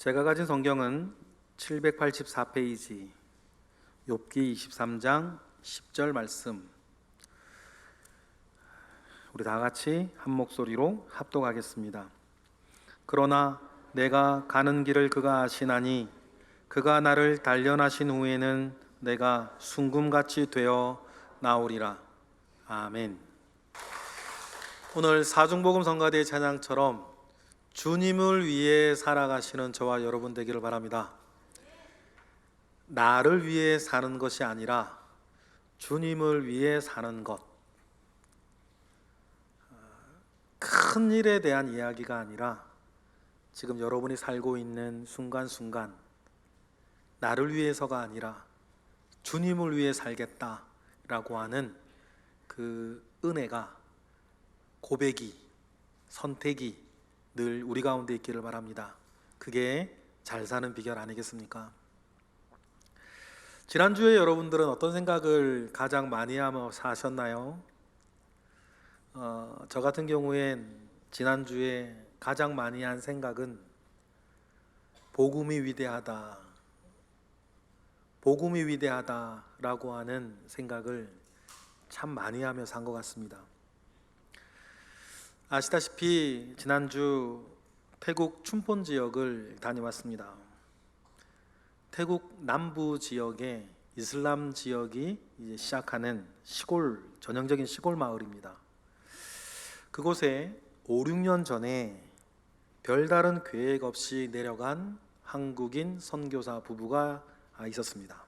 제가 가진 성경은 784페이지 욥기 23장 10절 말씀, 우리 다 같이 한 목소리로 합독하겠습니다. 그러나 내가 가는 길을 그가 아시나니 그가 나를 단련하신 후에는 내가 순금같이 되어 나오리라. 아멘. 오늘 사중복음 성가대의 찬양처럼 주님을 위해 살아가시는 저와 여러분 되기를 바랍니다. 나를 위해 사는 것이 아니라 주님을 위해 사는 것, 큰 일에 대한 이야기가 아니라 지금 여러분이 살고 있는 순간순간, 나를 위해서가 아니라 주님을 위해 살겠다라고 하는 그 은혜가, 고백이, 선택이 늘 우리 가운데 있기를 바랍니다. 그게 잘 사는 비결 아니겠습니까? 지난주에 여러분들은 어떤 생각을 가장 많이 하며 사셨나요? 저 같은 경우엔 지난주에 가장 많이 한 생각은 복음이 위대하다, 복음이 위대하다라고 하는 생각을 참 많이 하며 산 것 같습니다. 아시다시피 지난주 태국 춘폰 지역을 다녀왔습니다. 태국 남부 지역에 이슬람 지역이 이제 시작하는 시골, 전형적인 시골 마을입니다. 그곳에 5, 6년 전에 별다른 계획 없이 내려간 한국인 선교사 부부가 있었습니다.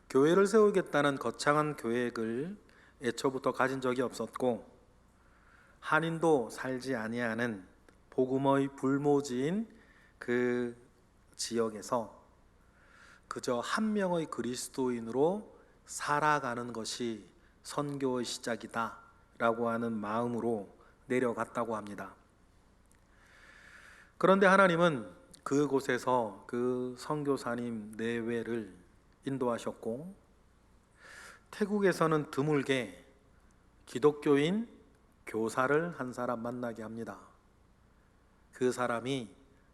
교회를 세우겠다는 거창한 계획을 애초부터 가진 적이 없었고, 한인도 살지 아니하는 복음의 불모지인 그 지역에서 그저 한 명의 그리스도인으로 살아가는 것이 선교의 시작이다 라고 하는 마음으로 내려갔다고 합니다. 그런데 하나님은 그곳에서 그 선교사님 내외를 인도하셨고, 태국에서는 드물게 기독교인 교사를 한 사람 만나게 합니다. 그 사람이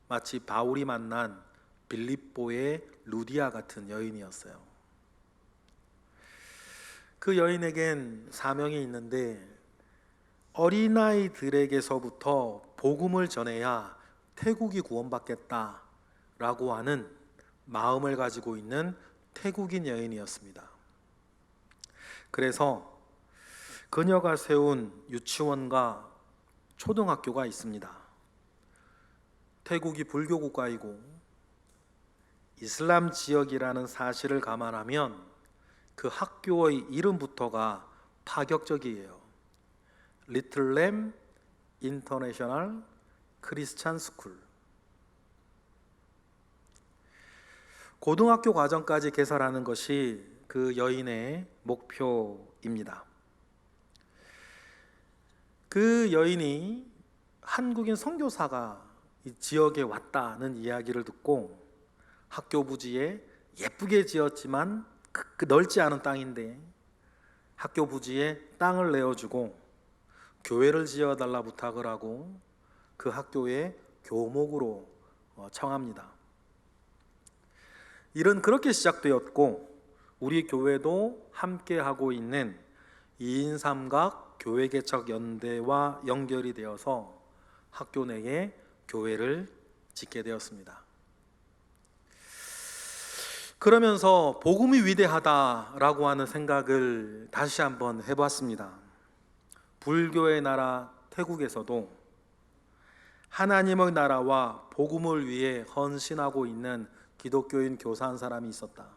마치 바울이 만난 빌립보의 루디아 같은 여인이었어요. 그 여인에겐 사명이 있는데, 어린아이들에게서부터 복음을 전해야 태국이 구원받겠다라고 하는 마음을 가지고 있는 태국인 여인이었습니다. 그래서 그녀가 세운 유치원과 초등학교가 있습니다. 태국이 불교 국가이고 이슬람 지역이라는 사실을 감안하면 그 학교의 이름부터가 파격적이에요. 리틀 램 인터내셔널 크리스찬 스쿨. 고등학교 과정까지 개설하는 것이 그 여인의 목표입니다. 그 여인이 한국인 선교사가 이 지역에 왔다는 이야기를 듣고, 학교 부지에 예쁘게 지었지만 그 넓지 않은 땅인데 학교 부지에 땅을 내어주고 교회를 지어달라 부탁을 하고 그 학교에 교목으로 청합니다. 일은 그렇게 시작되었고, 우리 교회도 함께 하고 있는 2인 3각 교회 개척 연대와 연결이 되어서 학교 내에 교회를 짓게 되었습니다. 그러면서 복음이 위대하다라고 하는 생각을 다시 한번 해봤습니다. 불교의 나라 태국에서도 하나님의 나라와 복음을 위해 헌신하고 있는 기독교인 교사 한 사람이 있었다.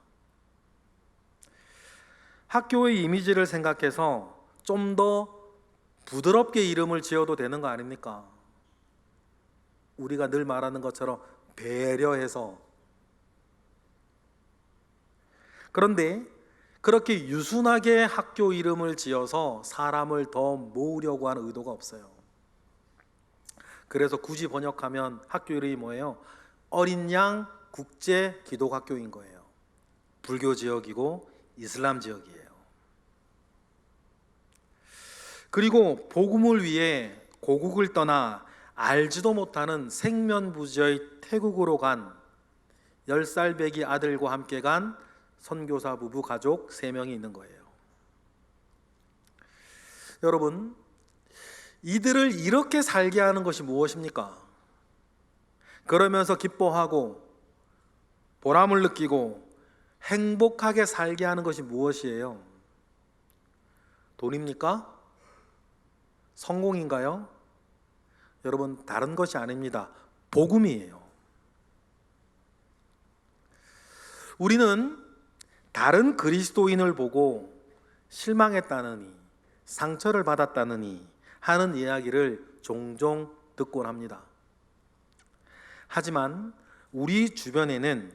학교의 이미지를 생각해서 좀 더 부드럽게 이름을 지어도 되는 거 아닙니까? 우리가 늘 말하는 것처럼 배려해서. 그런데 그렇게 유순하게 학교 이름을 지어서 사람을 더 모으려고 하는 의도가 없어요. 그래서 굳이 번역하면 학교 이름이 뭐예요? 어린 양 국제 기독학교인 거예요. 불교 지역이고 이슬람 지역이에요. 그리고 복음을 위해 고국을 떠나 알지도 못하는 생면부지의 태국으로 간 10살 배기 아들과 함께 간 선교사 부부 가족 3명이 있는 거예요. 여러분, 이들을 이렇게 살게 하는 것이 무엇입니까? 그러면서 기뻐하고 보람을 느끼고 행복하게 살게 하는 것이 무엇이에요? 돈입니까? 성공인가요? 여러분, 다른 것이 아닙니다. 복음이에요. 우리는 다른 그리스도인을 보고 실망했다느니, 상처를 받았다느니 하는 이야기를 종종 듣곤 합니다. 하지만 우리 주변에는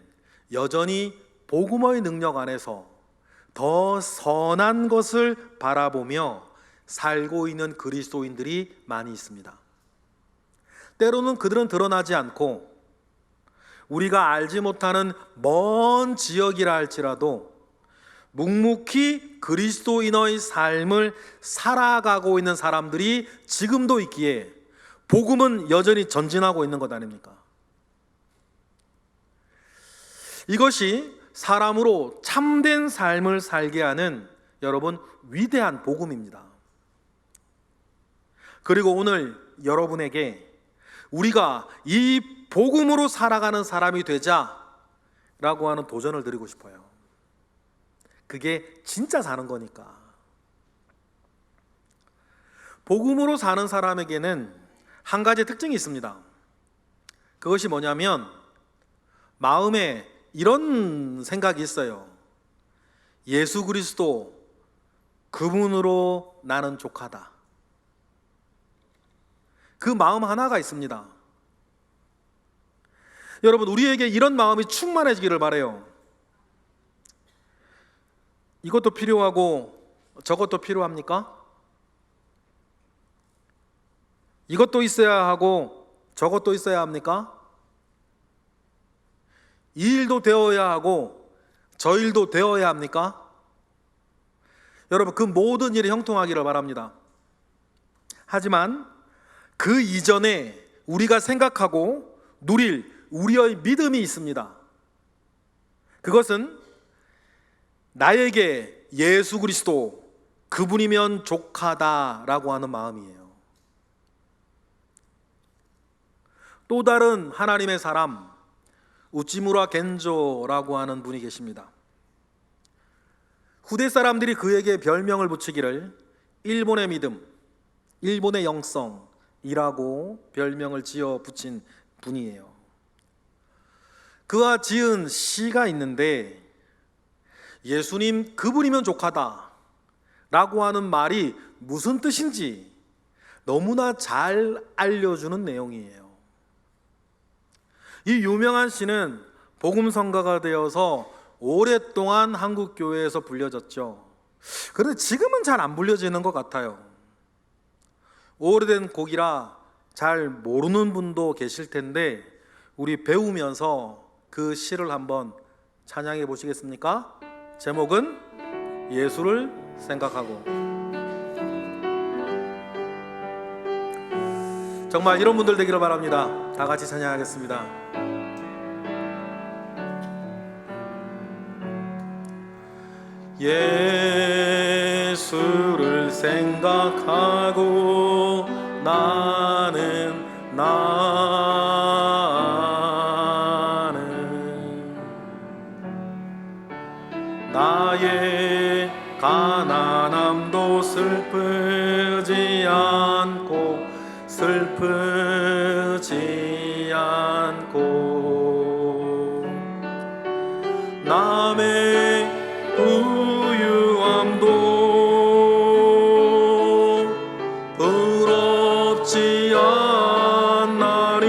여전히 복음의 능력 안에서 더 선한 것을 바라보며 살고 있는 그리스도인들이 많이 있습니다. 때로는 그들은 드러나지 않고 우리가 알지 못하는 먼 지역이라 할지라도 묵묵히 그리스도인의 삶을 살아가고 있는 사람들이 지금도 있기에 복음은 여전히 전진하고 있는 것 아닙니까? 이것이 사람으로 참된 삶을 살게 하는 여러분 위대한 복음입니다. 그리고 오늘 여러분에게 우리가 이 복음으로 살아가는 사람이 되자라고 하는 도전을 드리고 싶어요. 그게 진짜 사는 거니까. 복음으로 사는 사람에게는 한 가지 특징이 있습니다. 그것이 뭐냐면 마음에 이런 생각이 있어요. 예수 그리스도 그분으로 나는 족하다. 그 마음 하나가 있습니다. 여러분, 우리에게 이런 마음이 충만해지기를 바라요. 이것도 필요하고 저것도 필요합니까? 이것도 있어야 하고 저것도 있어야 합니까? 이 일도 되어야 하고 저 일도 되어야 합니까? 여러분, 그 모든 일이 형통하기를 바랍니다. 하지만 그 이전에 우리가 생각하고 누릴 우리의 믿음이 있습니다. 그것은 나에게 예수 그리스도 그분이면 족하다라고 하는 마음이에요. 또 다른 하나님의 사람 우찌무라 겐조라고 하는 분이 계십니다. 후대 사람들이 그에게 별명을 붙이기를 일본의 믿음, 일본의 영성이라고 별명을 지어 붙인 분이에요. 그가 지은 시가 있는데 예수님 그분이면 족하다 라고 하는 말이 무슨 뜻인지 너무나 잘 알려주는 내용이에요. 이 유명한 시는 복음성가가 되어서 오랫동안 한국 교회에서 불려졌죠. 그런데 지금은 잘 안 불려지는 것 같아요. 오래된 곡이라 잘 모르는 분도 계실 텐데 우리 배우면서 그 시를 한번 찬양해 보시겠습니까? 제목은 예수를 생각하고. 정말 이런 분들 되기를 바랍니다. 다 같이 찬양하겠습니다. 예수를 생각하고 나는 나의 가난함도 슬프지 않고 남의 부유함도 부럽지 않나니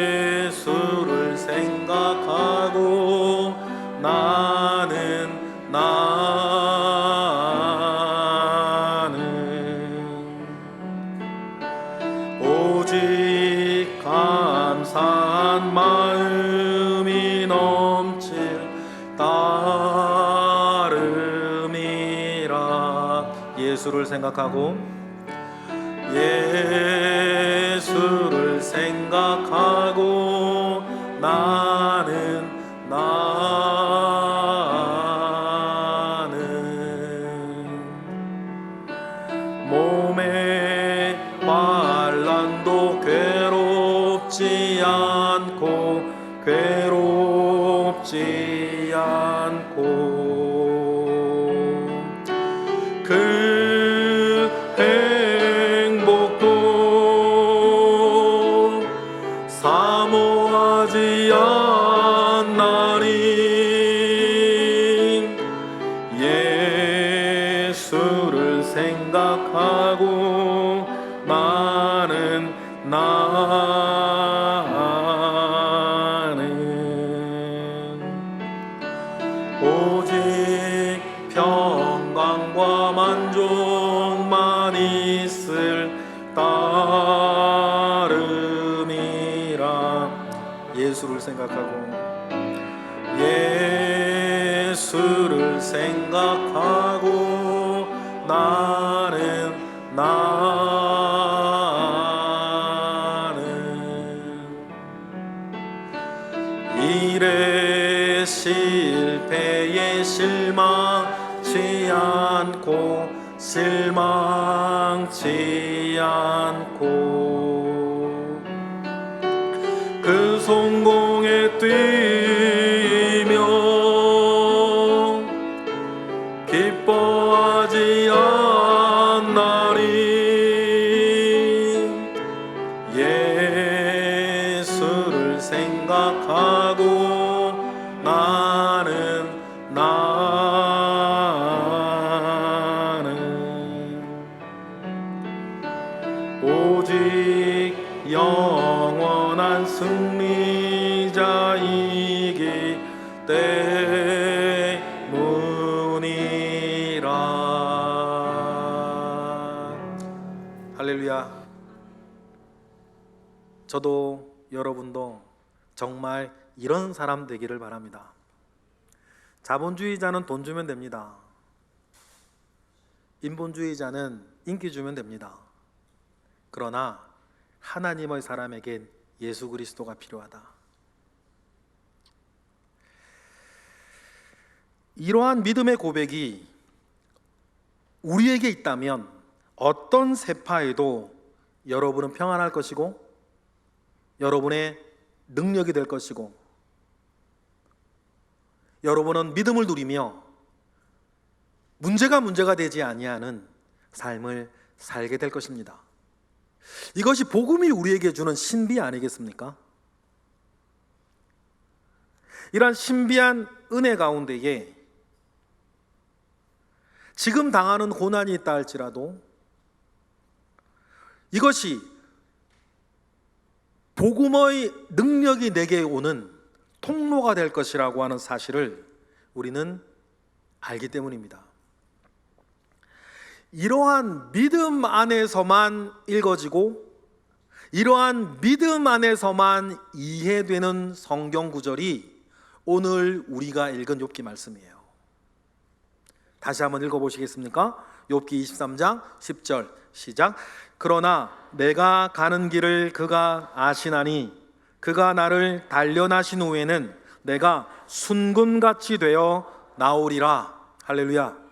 예수를 생각하고 나는 오직 감사한 마음이 넘칠 따름이라. 예수를 생각하고 예수를 생각하고 나는 몸의 환난도 괴롭지 않고 그 행복도 사모하지 않나니 예수를 생각하고 나는 오직 평강과 만족만 있을 따름이라. 예수를 생각하고 예수를 생각하고 나는 일의 실패에 실망치 않고 그 성공에 뛰며 기뻐하지 않나니 예수를 생각하고 나는 오직 영원한 승리자이기 때문이라. 할렐루야. 저도 여러분도 정말 이런 사람 되기를 바랍니다. 자본주의자는 돈 주면 됩니다. 인본주의자는 인기 주면 됩니다. 그러나 하나님의 사람에겐 예수 그리스도가 필요하다. 이러한 믿음의 고백이 우리에게 있다면 어떤 세파에도 여러분은 평안할 것이고 여러분의 능력이 될 것이고 여러분은 믿음을 누리며 문제가 되지 아니하는 삶을 살게 될 것입니다. 이것이 복음이 우리에게 주는 신비 아니겠습니까? 이러한 신비한 은혜 가운데에 지금 당하는 고난이 있다 할지라도 이것이 복음의 능력이 내게 오는 통로가 될 것이라고 하는 사실을 우리는 알기 때문입니다. 이러한 믿음 안에서만 읽어지고 이러한 믿음 안에서만 이해되는 성경 구절이 오늘 우리가 읽은 욥기 말씀이에요. 다시 한번 읽어보시겠습니까? 욥기 23장 10절 시작. 그러나 내가 가는 길을 그가 아시나니 그가 나를 단련하신 후에는 내가 순금같이 되어 나오리라. 할렐루야.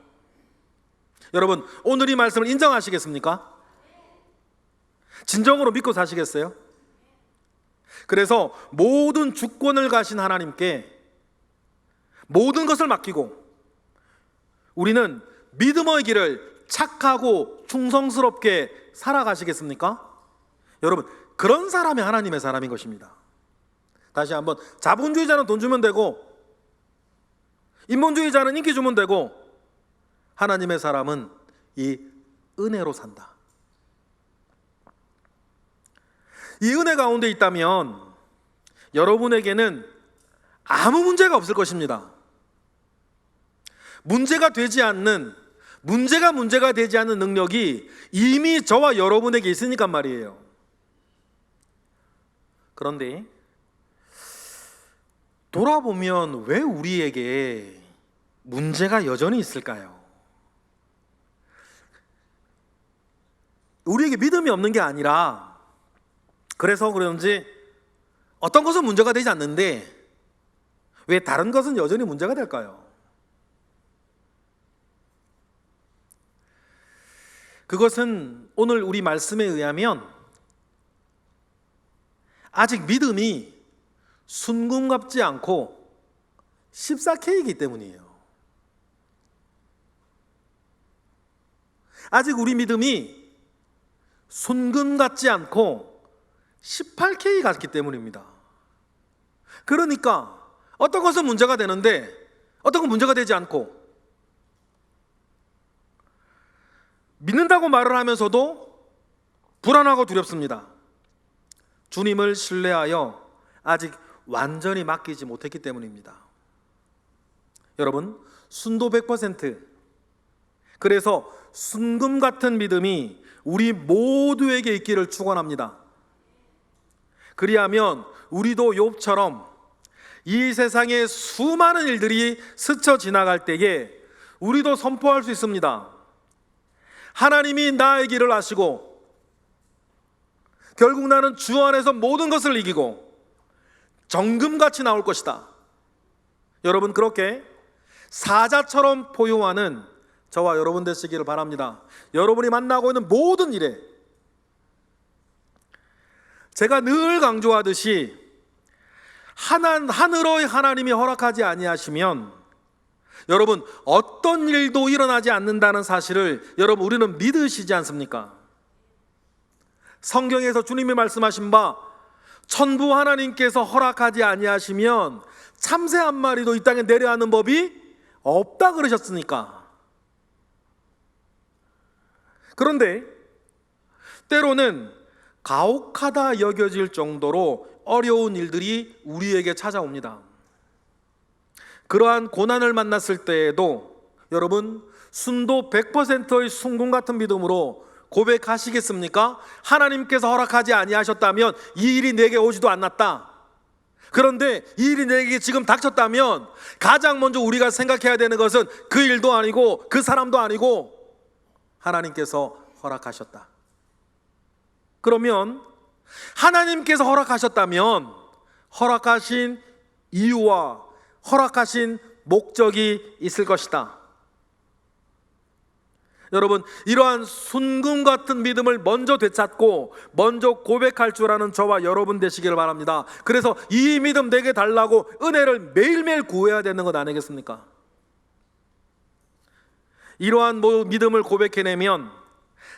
여러분, 오늘 이 말씀을 인정하시겠습니까? 진정으로 믿고 사시겠어요? 그래서 모든 주권을 가신 하나님께 모든 것을 맡기고 우리는 믿음의 길을 착하고 충성스럽게 살아가시겠습니까? 여러분, 그런 사람이 하나님의 사람인 것입니다. 다시 한번, 자본주의자는 돈 주면 되고 인본주의자는 인기 주면 되고 하나님의 사람은 이 은혜로 산다. 이 은혜 가운데 있다면 여러분에게는 아무 문제가 없을 것입니다. 문제가 되지 않는 능력이 이미 저와 여러분에게 있으니까 말이에요. 그런데 돌아보면 왜 우리에게 문제가 여전히 있을까요? 우리에게 믿음이 없는 게 아니라 그래서 그런지 어떤 것은 문제가 되지 않는데 왜 다른 것은 여전히 문제가 될까요? 그것은 오늘 우리 말씀에 의하면 아직 믿음이 순금같지 않고 14K이기 때문이에요. 아직 우리 믿음이 순금 같지 않고 18K 같기 때문입니다. 그러니까 어떤 것은 문제가 되는데 어떤 건 문제가 되지 않고, 믿는다고 말을 하면서도 불안하고 두렵습니다. 주님을 신뢰하여 아직 완전히 맡기지 못했기 때문입니다. 여러분, 순도 100%, 그래서 순금 같은 믿음이 우리 모두에게 있기를 축원합니다. 그리하면 우리도 욥처럼 이 세상의 수많은 일들이 스쳐 지나갈 때에 우리도 선포할 수 있습니다. 하나님이 나의 길을 아시고 결국 나는 주 안에서 모든 것을 이기고 정금같이 나올 것이다. 여러분, 그렇게 사자처럼 포효하는 저와 여러분 되시기를 바랍니다. 여러분이 만나고 있는 모든 일에 제가 늘 강조하듯이 하늘의 하나님이 허락하지 아니하시면 여러분 어떤 일도 일어나지 않는다는 사실을 여러분 우리는 믿으시지 않습니까? 성경에서 주님이 말씀하신 바 천부 하나님께서 허락하지 아니하시면 참새 한 마리도 이 땅에 내려가는 법이 없다 그러셨으니까. 그런데 때로는 가혹하다 여겨질 정도로 어려운 일들이 우리에게 찾아옵니다. 그러한 고난을 만났을 때에도 여러분 순도 100%의 순금 같은 믿음으로 고백하시겠습니까? 하나님께서 허락하지 아니하셨다면 이 일이 내게 오지도 않았다. 그런데 이 일이 내게 지금 닥쳤다면 가장 먼저 우리가 생각해야 되는 것은 그 일도 아니고 그 사람도 아니고 하나님께서 허락하셨다. 그러면 하나님께서 허락하셨다면 허락하신 이유와 허락하신 목적이 있을 것이다. 여러분, 이러한 순금 같은 믿음을 먼저 되찾고 먼저 고백할 줄 아는 저와 여러분 되시기를 바랍니다. 그래서 이 믿음 내게 달라고 은혜를 매일매일 구해야 되는 것 아니겠습니까? 이러한 믿음을 고백해내면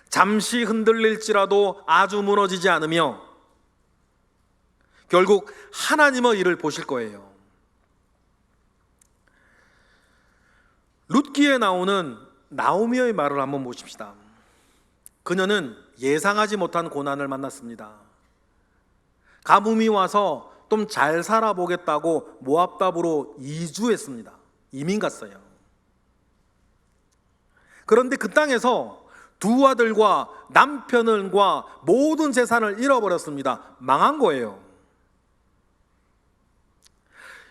잠시 흔들릴지라도 아주 무너지지 않으며 결국 하나님의 일을 보실 거예요. 룻기에 나오는 나오미의 말을 한번 보십시다. 그녀는 예상하지 못한 고난을 만났습니다. 가뭄이 와서 좀 잘 살아보겠다고 모압 답으로 이주했습니다. 이민 갔어요. 그런데 그 땅에서 두 아들과 남편과 모든 재산을 잃어버렸습니다. 망한 거예요.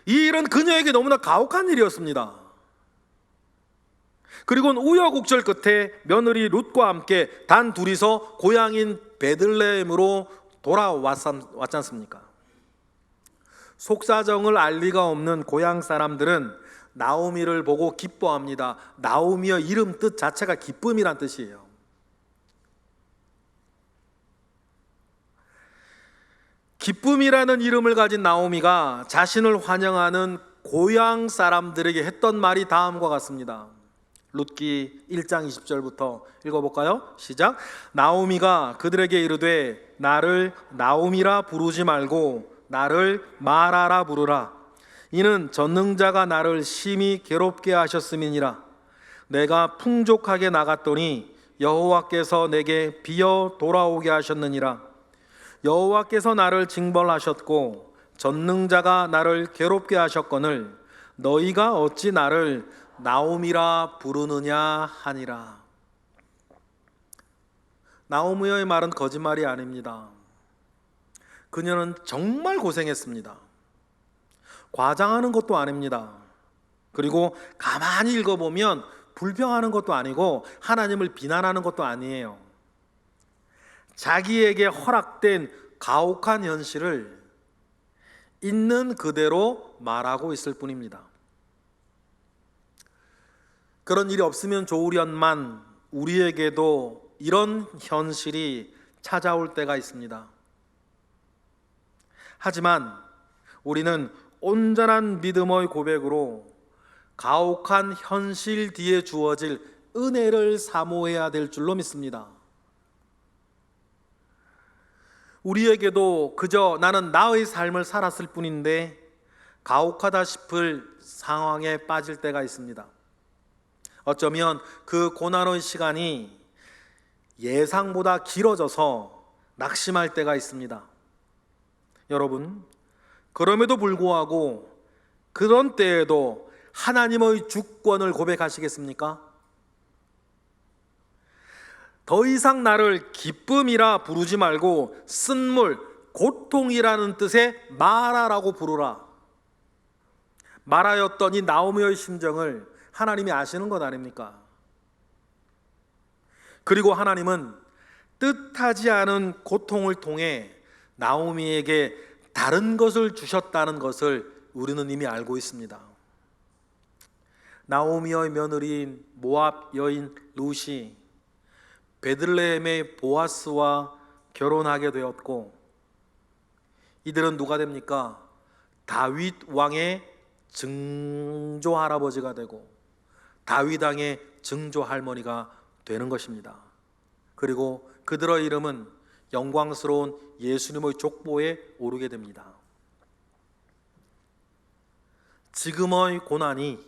이 일은 그녀에게 너무나 가혹한 일이었습니다. 그리고는 우여곡절 끝에 며느리 룻과 함께 단 둘이서 고향인 베들레헴으로 돌아왔지 않습니까? 속사정을 알 리가 없는 고향 사람들은 나오미를 보고 기뻐합니다. 나오미의 이름 뜻 자체가 기쁨이란 뜻이에요. 기쁨이라는 이름을 가진 나오미가 자신을 환영하는 고향 사람들에게 했던 말이 다음과 같습니다. 룻기 1장 20절부터 읽어볼까요? 시작. 나오미가 그들에게 이르되 나를 나오미라 부르지 말고 나를 마라라 부르라. 이는 전능자가 나를 심히 괴롭게 하셨음이니라. 내가 풍족하게 나갔더니 여호와께서 내게 비어 돌아오게 하셨느니라. 여호와께서 나를 징벌하셨고 전능자가 나를 괴롭게 하셨거늘 너희가 어찌 나를 나오미라 부르느냐 하니라. 나오미의 말은 거짓말이 아닙니다. 그녀는 정말 고생했습니다. 과장하는 것도 아닙니다. 그리고 가만히 읽어보면 불평하는 것도 아니고 하나님을 비난하는 것도 아니에요. 자기에게 허락된 가혹한 현실을 있는 그대로 말하고 있을 뿐입니다. 그런 일이 없으면 좋으련만 우리에게도 이런 현실이 찾아올 때가 있습니다. 하지만 우리는 온전한 믿음의 고백으로 가혹한 현실 뒤에 주어질 은혜를 사모해야 될 줄로 믿습니다. 우리에게도 그저 나는 나의 삶을 살았을 뿐인데 가혹하다 싶을 상황에 빠질 때가 있습니다. 어쩌면 그 고난의 시간이 예상보다 길어져서 낙심할 때가 있습니다. 여러분, 그럼에도 불구하고 그런 때에도 하나님의 주권을 고백하시겠습니까? 더 이상 나를 기쁨이라 부르지 말고 쓴물, 고통이라는 뜻의 마라라고 부르라. 마라였던 이 나오미의 심정을 하나님이 아시는 것 아닙니까? 그리고 하나님은 뜻하지 않은 고통을 통해 나오미에게 다른 것을 주셨다는 것을 우리는 이미 알고 있습니다. 나오미의 며느리인 모압 여인 룻이 베들레헴의 보아스와 결혼하게 되었고, 이들은 누가 됩니까? 다윗 왕의 증조 할아버지가 되고 다윗 왕의 증조 할머니가 되는 것입니다. 그리고 그들의 이름은 영광스러운 예수님의 족보에 오르게 됩니다. 지금의 고난이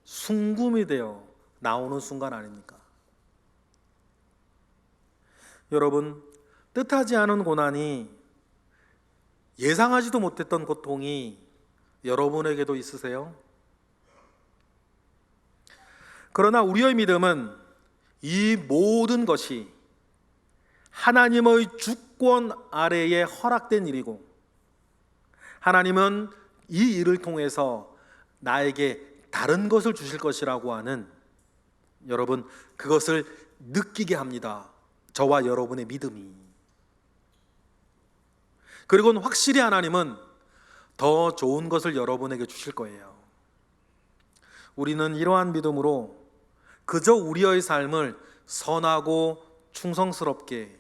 순금이 되어 나오는 순간 아닙니까? 여러분, 뜻하지 않은 고난이, 예상하지도 못했던 고통이 여러분에게도 있으세요? 그러나 우리의 믿음은 이 모든 것이 하나님의 주권 아래에 허락된 일이고, 하나님은 이 일을 통해서 나에게 다른 것을 주실 것이라고 하는, 여러분, 그것을 느끼게 합니다. 저와 여러분의 믿음이. 그리고 확실히 하나님은 더 좋은 것을 여러분에게 주실 거예요. 우리는 이러한 믿음으로 그저 우리의 삶을 선하고 충성스럽게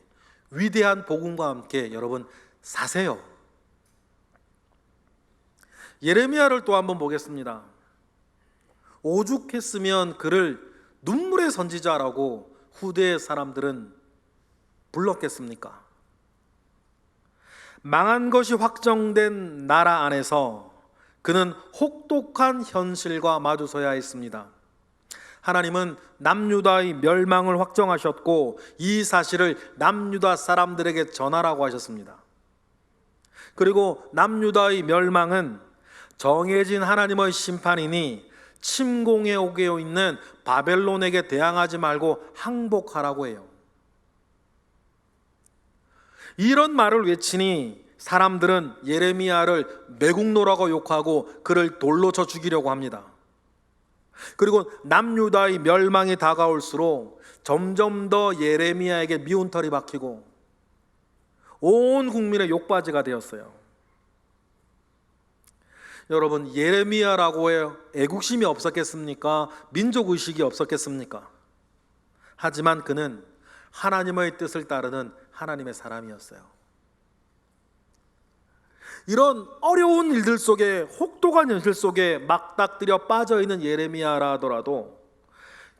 위대한 복음과 함께 여러분 사세요. 예레미야를 또 한번 보겠습니다. 오죽했으면 그를 눈물의 선지자라고 후대의 사람들은 불렀겠습니까? 망한 것이 확정된 나라 안에서 그는 혹독한 현실과 마주서야 했습니다. 하나님은 남유다의 멸망을 확정하셨고 이 사실을 남유다 사람들에게 전하라고 하셨습니다. 그리고 남유다의 멸망은 정해진 하나님의 심판이니 침공해 오게 있는 바벨론에게 대항하지 말고 항복하라고 해요. 이런 말을 외치니 사람들은 예레미야를 매국노라고 욕하고 그를 돌로 쳐 죽이려고 합니다. 그리고 남유다의 멸망이 다가올수록 점점 더 예레미야에게 미운 털이 박히고 온 국민의 욕바지가 되었어요. 여러분, 예레미야라고 해요. 애국심이 없었겠습니까? 민족의식이 없었겠습니까? 하지만 그는 하나님의 뜻을 따르는 하나님의 사람이었어요. 이런 어려운 일들 속에, 혹독한 현실 속에 막닥뜨려 빠져있는 예레미야라 하더라도,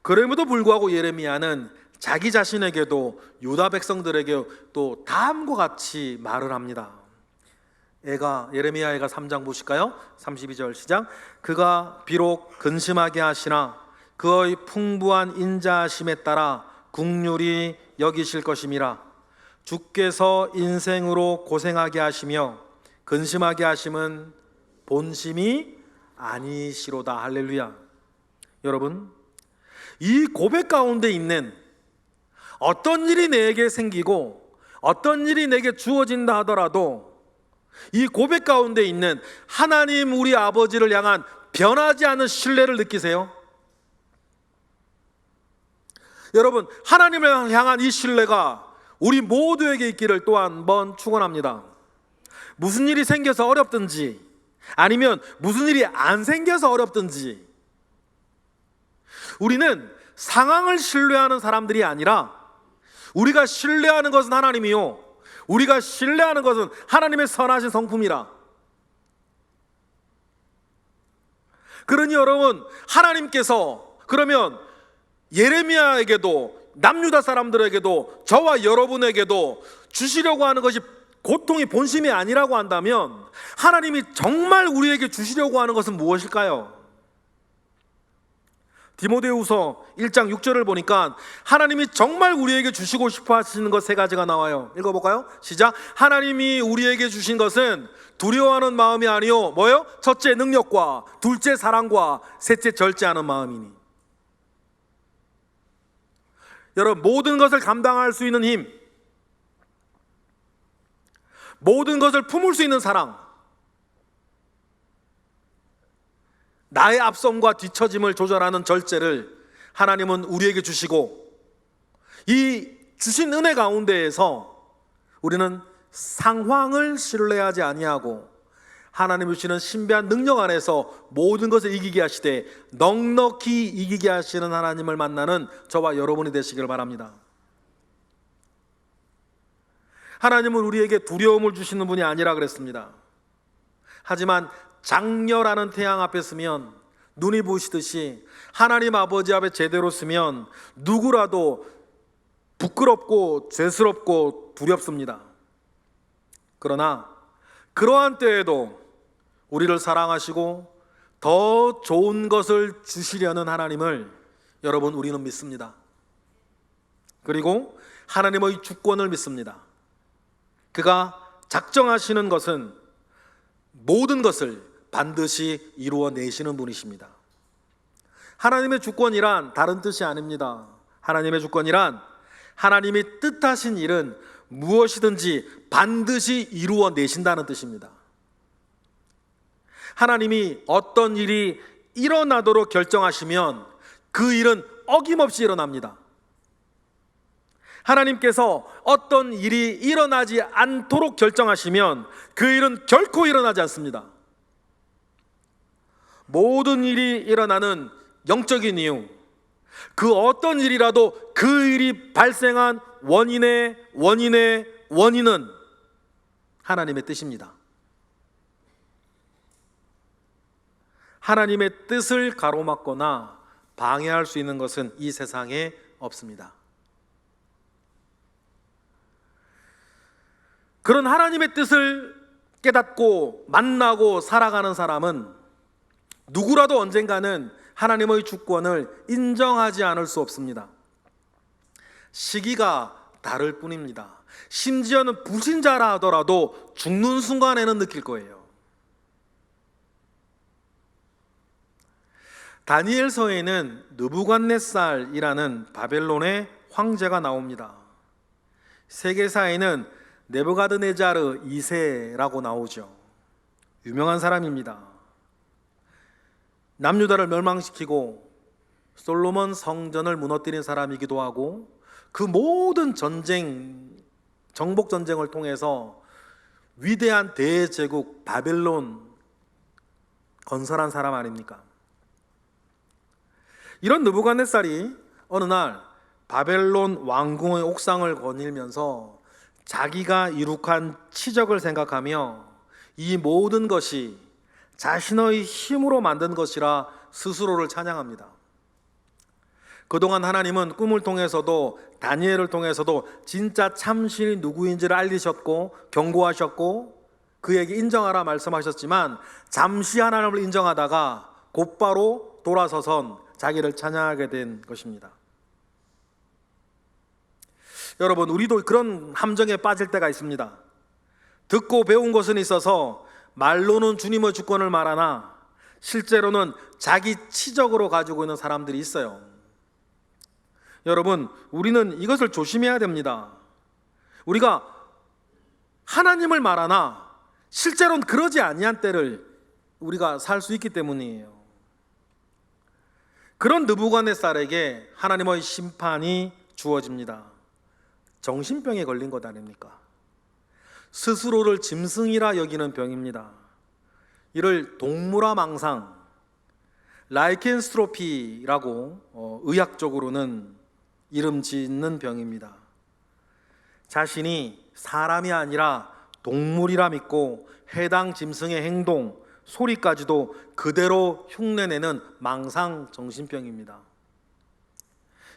그럼에도 불구하고 예레미야는 자기 자신에게도 유다 백성들에게 또 다음과 같이 말을 합니다. 예레미야가 3장 보실까요? 32절 시작. 그가 비록 근심하게 하시나 그의 풍부한 인자하심에 따라 긍휼히 여기실 것임이라. 주께서 인생으로 고생하게 하시며 근심하게 하심은 본심이 아니시로다. 할렐루야. 여러분, 이 고백 가운데 있는 어떤 일이 내게 생기고 어떤 일이 내게 주어진다 하더라도 이 고백 가운데 있는 하나님 우리 아버지를 향한 변하지 않는 신뢰를 느끼세요? 여러분, 하나님을 향한 이 신뢰가 우리 모두에게 있기를 또 한 번 축원합니다. 무슨 일이 생겨서 어렵든지 아니면 무슨 일이 안 생겨서 어렵든지 우리는 상황을 신뢰하는 사람들이 아니라 우리가 신뢰하는 것은 하나님이요, 우리가 신뢰하는 것은 하나님의 선하신 성품이라. 그러니 여러분, 하나님께서 그러면 예레미야에게도 남유다 사람들에게도 저와 여러분에게도 주시려고 하는 것이 고통의 본심이 아니라고 한다면 하나님이 정말 우리에게 주시려고 하는 것은 무엇일까요? 디모데후서 1장 6절을 보니까 하나님이 정말 우리에게 주시고 싶어 하시는 것 세 가지가 나와요. 읽어볼까요? 시작. 하나님이 우리에게 주신 것은 두려워하는 마음이 아니요 뭐요? 첫째 능력과 둘째 사랑과 셋째 절제하는 마음이니. 여러분, 모든 것을 감당할 수 있는 힘, 모든 것을 품을 수 있는 사랑, 나의 앞섬과 뒤처짐을 조절하는 절제를 하나님은 우리에게 주시고, 이 주신 은혜 가운데에서 우리는 상황을 신뢰하지 아니하고 하나님이 주시는 신비한 능력 안에서 모든 것을 이기게 하시되 넉넉히 이기게 하시는 하나님을 만나는 저와 여러분이 되시길 바랍니다. 하나님은 우리에게 두려움을 주시는 분이 아니라 그랬습니다. 하지만 장렬하는 태양 앞에 서면 눈이 부시듯이 하나님 아버지 앞에 제대로 서면 누구라도 부끄럽고 죄스럽고 두렵습니다. 그러나 그러한 때에도 우리를 사랑하시고 더 좋은 것을 주시려는 하나님을 여러분, 우리는 믿습니다. 그리고 하나님의 주권을 믿습니다. 그가 작정하시는 것은 모든 것을 반드시 이루어내시는 분이십니다. 하나님의 주권이란 다른 뜻이 아닙니다. 하나님의 주권이란 하나님이 뜻하신 일은 무엇이든지 반드시 이루어내신다는 뜻입니다. 하나님이 어떤 일이 일어나도록 결정하시면 그 일은 어김없이 일어납니다. 하나님께서 어떤 일이 일어나지 않도록 결정하시면 그 일은 결코 일어나지 않습니다. 모든 일이 일어나는 영적인 이유, 그 어떤 일이라도 그 일이 발생한 원인의 원인은 하나님의 뜻입니다. 하나님의 뜻을 가로막거나 방해할 수 있는 것은 이 세상에 없습니다. 그런 하나님의 뜻을 깨닫고 만나고 살아가는 사람은 누구라도 언젠가는 하나님의 주권을 인정하지 않을 수 없습니다. 시기가 다를 뿐입니다. 심지어는 불신자라 하더라도 죽는 순간에는 느낄 거예요. 다니엘서에는 느부갓네살이라는 바벨론의 황제가 나옵니다. 세계사에는 네부갓네자르 2세라고 나오죠. 유명한 사람입니다. 남유다를 멸망시키고 솔로몬 성전을 무너뜨린 사람이기도 하고 그 모든 정복 전쟁을 통해서 위대한 대제국 바벨론 건설한 사람 아닙니까? 이런 느부갓네살이 어느 날 바벨론 왕궁의 옥상을 거닐면서 자기가 이룩한 치적을 생각하며 이 모든 것이 자신의 힘으로 만든 것이라 스스로를 찬양합니다. 그동안 하나님은 꿈을 통해서도 다니엘을 통해서도 진짜 참신이 누구인지를 알리셨고 경고하셨고 그에게 인정하라 말씀하셨지만 잠시 하나님을 인정하다가 곧바로 돌아서선 자기를 찬양하게 된 것입니다. 여러분, 우리도 그런 함정에 빠질 때가 있습니다. 듣고 배운 것은 있어서 말로는 주님의 주권을 말하나 실제로는 자기 치적으로 가지고 있는 사람들이 있어요. 여러분, 우리는 이것을 조심해야 됩니다. 우리가 하나님을 말하나 실제로는 그러지 아니한 때를 우리가 살 수 있기 때문이에요. 그런 느부갓네살에게 하나님의 심판이 주어집니다. 정신병에 걸린 것 아닙니까? 스스로를 짐승이라 여기는 병입니다. 이를 동물화망상, 라이켄스트로피라고 의학적으로는 이름 짓는 병입니다. 자신이 사람이 아니라 동물이라 믿고 해당 짐승의 행동, 소리까지도 그대로 흉내내는 망상 정신병입니다.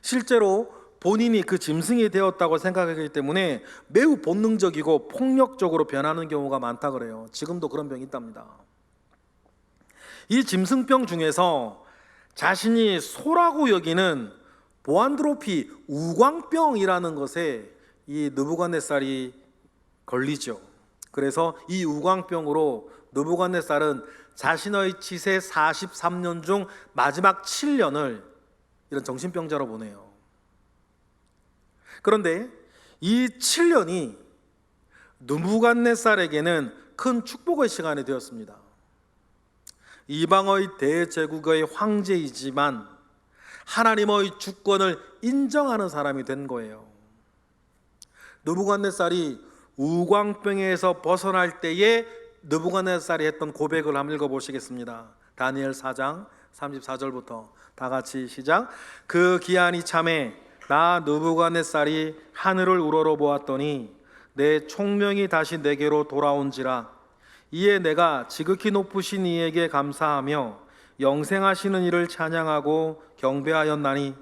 실제로 본인이 그 짐승이 되었다고 생각하기 때문에 매우 본능적이고 폭력적으로 변하는 경우가 많다 그래요. 지금도 그런 병이 있답니다. 이 짐승병 중에서 자신이 소라고 여기는 보안드로피 우광병이라는 것에 이 느부갓네살이 걸리죠. 그래서 이 우광병으로 느부갓네살은 자신의 치세 43년 중 마지막 7년을 이런 정신병자로 보내요. 그런데 이 7년이 느부갓네살에게는 큰 축복의 시간이 되었습니다. 이방의 대제국의 황제이지만 하나님의 주권을 인정하는 사람이 된 거예요. 느부갓네살이 우광병에서 벗어날 때에 느부갓네살이 했던 고백을 한번 읽어보시겠습니다. 다니엘 4장 34절부터 다 같이 시작. 그 기한이 참에 나 느부갓네살이 하늘을 우러러 보았더니 내 총명이 다시 내게로 돌아온지라. 이에 내가 지극히 높으신 이에게 감사하며 영생하시는 이를 찬양하고 경배하였나니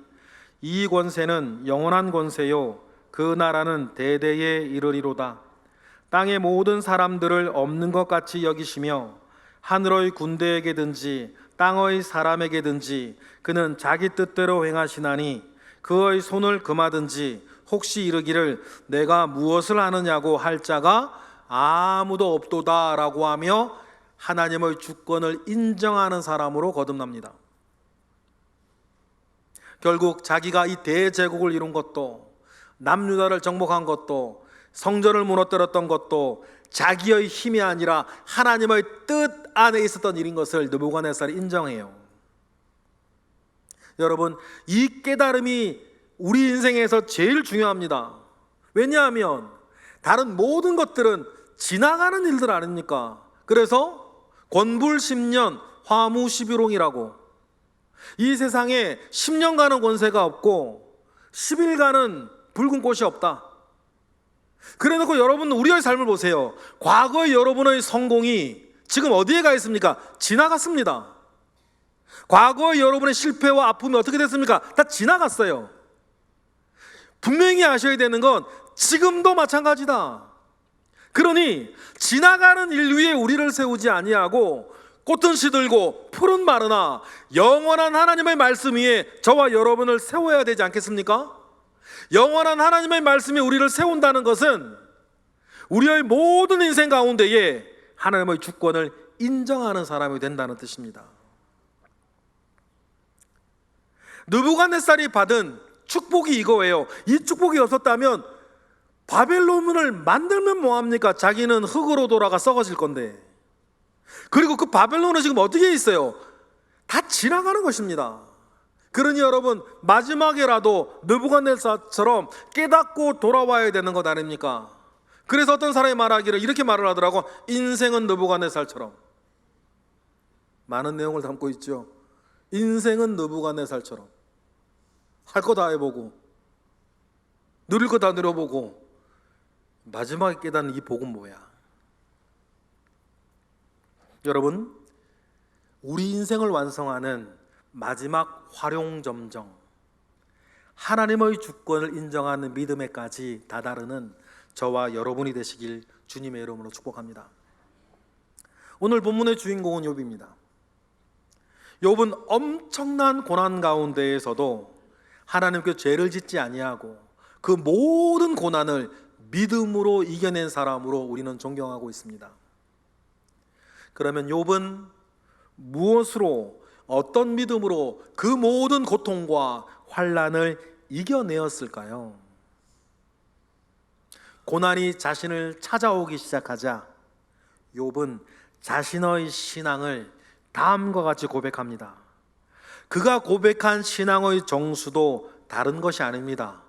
이 권세는 영원한 권세요 그 나라는 대대에 이르리로다. 땅의 모든 사람들을 없는 것 같이 여기시며 하늘의 군대에게든지 땅의 사람에게든지 그는 자기 뜻대로 행하시나니 그의 손을 금하든지 혹시 이르기를 내가 무엇을 하느냐고 할 자가 아무도 없도다 라고 하며 하나님의 주권을 인정하는 사람으로 거듭납니다. 결국 자기가 이 대제국을 이룬 것도, 남유다를 정복한 것도, 성전을 무너뜨렸던 것도 자기의 힘이 아니라 하나님의 뜻 안에 있었던 일인 것을 느부갓네살이 인정해요. 여러분, 이 깨달음이 우리 인생에서 제일 중요합니다. 왜냐하면 다른 모든 것들은 지나가는 일들 아닙니까? 그래서 권불 10년 화무 11홍이라고, 이 세상에 10년간은 권세가 없고 10일간은 붉은 꽃이 없다. 그래놓고 여러분, 우리의 삶을 보세요. 과거의 여러분의 성공이 지금 어디에 가 있습니까? 지나갔습니다. 과거의 여러분의 실패와 아픔이 어떻게 됐습니까? 다 지나갔어요. 분명히 아셔야 되는 건 지금도 마찬가지다. 그러니 지나가는 일 위에 우리를 세우지 아니하고 꽃은 시들고 풀은 마르나 영원한 하나님의 말씀 위에 저와 여러분을 세워야 되지 않겠습니까? 영원한 하나님의 말씀이 우리를 세운다는 것은 우리의 모든 인생 가운데에 하나님의 주권을 인정하는 사람이 된다는 뜻입니다. 느부갓네살이 받은 축복이 이거예요. 이 축복이 없었다면 바벨론을 만들면 뭐합니까? 자기는 흙으로 돌아가 썩어질 건데. 그리고 그 바벨론은 지금 어떻게 있어요? 다 지나가는 것입니다. 그러니 여러분, 마지막에라도 느부갓네살처럼 깨닫고 돌아와야 되는 것 아닙니까? 그래서 어떤 사람이 말하기를 이렇게 말을 하더라고. 인생은 느부갓네살처럼. 많은 내용을 담고 있죠. 인생은 느부갓네살처럼. 할 거 다 해보고 누릴 거 다 누려보고 마지막에 깨닫는 이 복은 뭐야? 여러분, 우리 인생을 완성하는 마지막 활용점정, 하나님의 주권을 인정하는 믿음에까지 다다르는 저와 여러분이 되시길 주님의 이름으로 축복합니다. 오늘 본문의 주인공은 욥입니다. 욥은 엄청난 고난 가운데에서도 하나님께 죄를 짓지 아니하고 그 모든 고난을 믿음으로 이겨낸 사람으로 우리는 존경하고 있습니다. 그러면 욥은 무엇으로, 어떤 믿음으로 그 모든 고통과 환난을 이겨내었을까요? 고난이 자신을 찾아오기 시작하자 욥은 자신의 신앙을 다음과 같이 고백합니다. 그가 고백한 신앙의 정수도 다른 것이 아닙니다.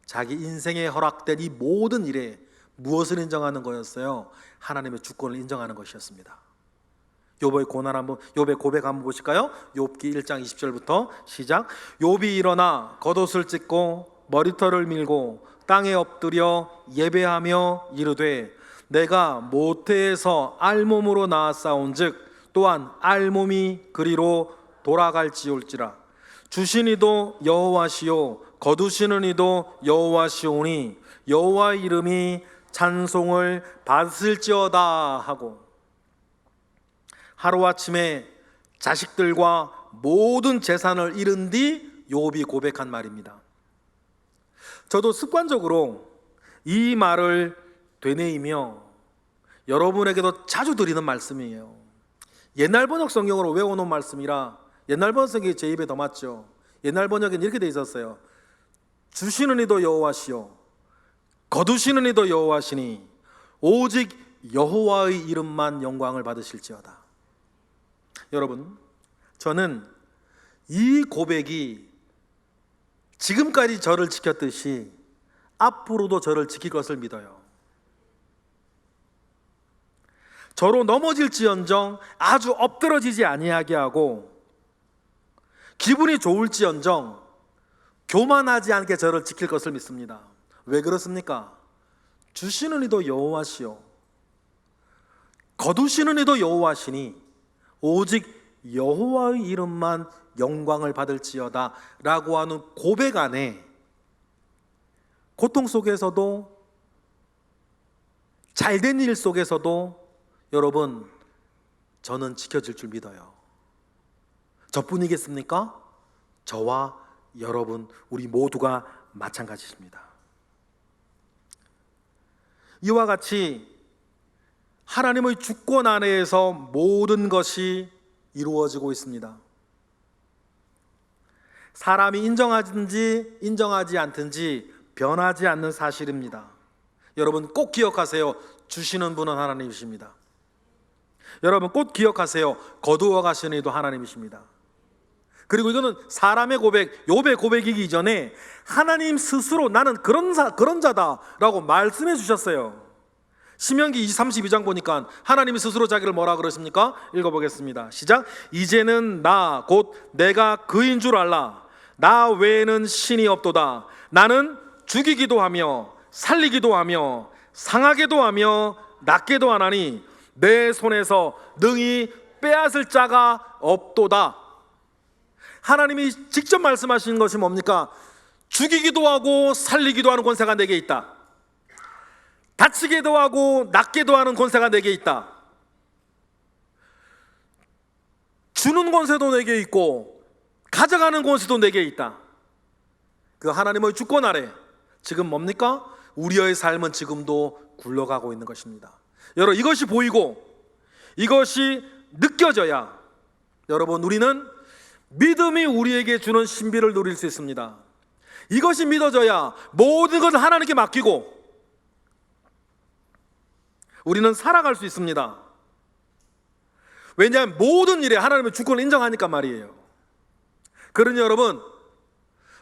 자기 인생에 허락된 이 모든 일에 무엇을 인정하는 거였어요? 하나님의 주권을 인정하는 것이었습니다. 욥의 고백 한번 보실까요? 욥기 1장 20절부터 시작. 욥이 일어나 겉옷을 찢고 머리털을 밀고 땅에 엎드려 예배하며 이르되 내가 모태에서 알몸으로 나았사온즉 또한 알몸이 그리로 돌아갈지올지라. 주신 이도 여호와시요 거두시는 이도 여호와시오니 여호와의 이름이 찬송을 받을지어다 하고, 하루아침에 자식들과 모든 재산을 잃은 뒤 욥이 고백한 말입니다. 저도 습관적으로 이 말을 되뇌이며 여러분에게도 자주 드리는 말씀이에요. 옛날 번역 성경으로 외워놓은 말씀이라 옛날 번역 성경이 제 입에 더 맞죠. 옛날 번역에는 이렇게 돼 있었어요. 주시는 이도 여호와시요 거두시는 이도 여호와시니 오직 여호와의 이름만 영광을 받으실지어다. 여러분, 저는 이 고백이 지금까지 저를 지켰듯이 앞으로도 저를 지킬 것을 믿어요. 저로 넘어질지언정 아주 엎드러지지 아니하게 하고, 기분이 좋을지언정 교만하지 않게 저를 지킬 것을 믿습니다. 왜 그렇습니까? 주시는 이도 여호와시요 거두시는 이도 여호와시니 오직 여호와의 이름만 영광을 받을지어다 라고 하는 고백 안에 고통 속에서도 잘된 일 속에서도 여러분, 저는 지켜질 줄 믿어요. 저뿐이겠습니까? 저와 여러분, 우리 모두가 마찬가지입니다. 이와 같이 하나님의 주권 아래에서 모든 것이 이루어지고 있습니다. 사람이 인정하든지 인정하지 않든지 변하지 않는 사실입니다. 여러분 꼭 기억하세요. 주시는 분은 하나님이십니다. 여러분 꼭 기억하세요. 거두어 가시는 이도 하나님이십니다. 그리고 이거는 사람의 고백, 욥의 고백이기 이전에 하나님 스스로 나는 그런 자다라고 말씀해 주셨어요. 신명기 32장 보니까 하나님이 스스로 자기를 뭐라 그러십니까? 읽어보겠습니다. 시작. 이제는 나 곧 내가 그인 줄 알라. 나 외에는 신이 없도다. 나는 죽이기도 하며 살리기도 하며 상하게도 하며 낫게도 하나니 내 손에서 능히 빼앗을 자가 없도다. 하나님이 직접 말씀하시는 것이 뭡니까? 죽이기도 하고 살리기도 하는 권세가 내게 있다. 다치게도 하고 낫게도 하는 권세가 내게 있다. 주는 권세도 내게 있고 가져가는 권세도 내게 있다. 그 하나님의 주권 아래 지금 뭡니까? 우리의 삶은 지금도 굴러가고 있는 것입니다. 여러분 이것이 보이고 이것이 느껴져야 여러분 우리는 믿음이 우리에게 주는 신비를 누릴 수 있습니다. 이것이 믿어져야 모든 것을 하나님께 맡기고 우리는 살아갈 수 있습니다. 왜냐하면 모든 일에 하나님의 주권을 인정하니까 말이에요. 그러니 여러분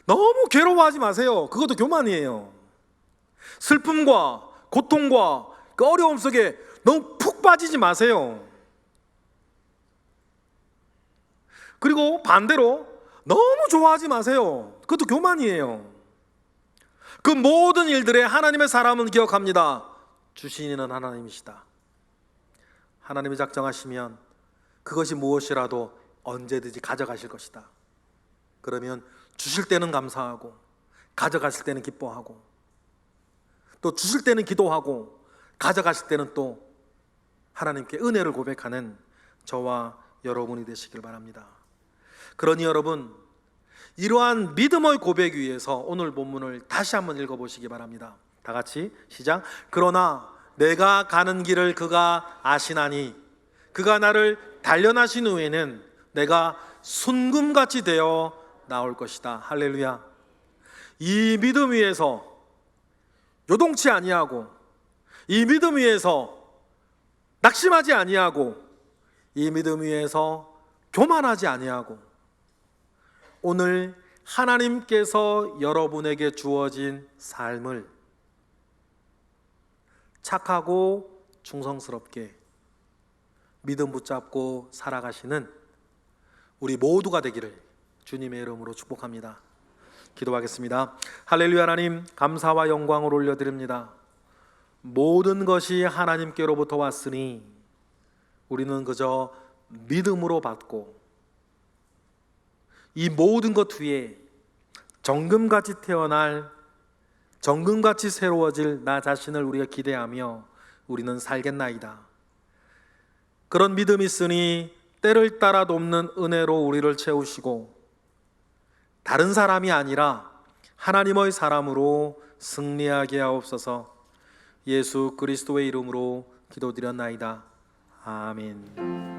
너무 괴로워하지 마세요. 그것도 교만이에요. 슬픔과 고통과 그 어려움 속에 너무 푹 빠지지 마세요. 그리고 반대로 너무 좋아하지 마세요. 그것도 교만이에요. 그 모든 일들에 하나님의 사람은 기억합니다. 주신 이는 하나님이시다. 하나님이 작정하시면 그것이 무엇이라도 언제든지 가져가실 것이다. 그러면 주실 때는 감사하고 가져가실 때는 기뻐하고 또 주실 때는 기도하고 가져가실 때는 또 하나님께 은혜를 고백하는 저와 여러분이 되시길 바랍니다. 그러니 여러분 이러한 믿음의 고백 위에서 오늘 본문을 다시 한번 읽어보시기 바랍니다. 다 같이 시작. 그러나 내가 가는 길을 그가 아시나니 그가 나를 단련하신 후에는 내가 순금같이 되어 나올 것이다. 할렐루야. 이 믿음 위에서 요동치 아니하고 이 믿음 위에서 낙심하지 아니하고 이 믿음 위에서 교만하지 아니하고 오늘 하나님께서 여러분에게 주어진 삶을 착하고 충성스럽게 믿음 붙잡고 살아가시는 우리 모두가 되기를 주님의 이름으로 축복합니다. 기도하겠습니다. 할렐루야. 하나님, 감사와 영광을 올려드립니다. 모든 것이 하나님께로부터 왔으니 우리는 그저 믿음으로 받고 이 모든 것 위에 정금같이 태어날, 정금같이 새로워질 나 자신을 우리가 기대하며 우리는 살겠나이다. 그런 믿음이 있으니 때를 따라 돕는 은혜로 우리를 채우시고 다른 사람이 아니라 하나님의 사람으로 승리하게 하옵소서. 예수 그리스도의 이름으로 기도드렸나이다. 아멘.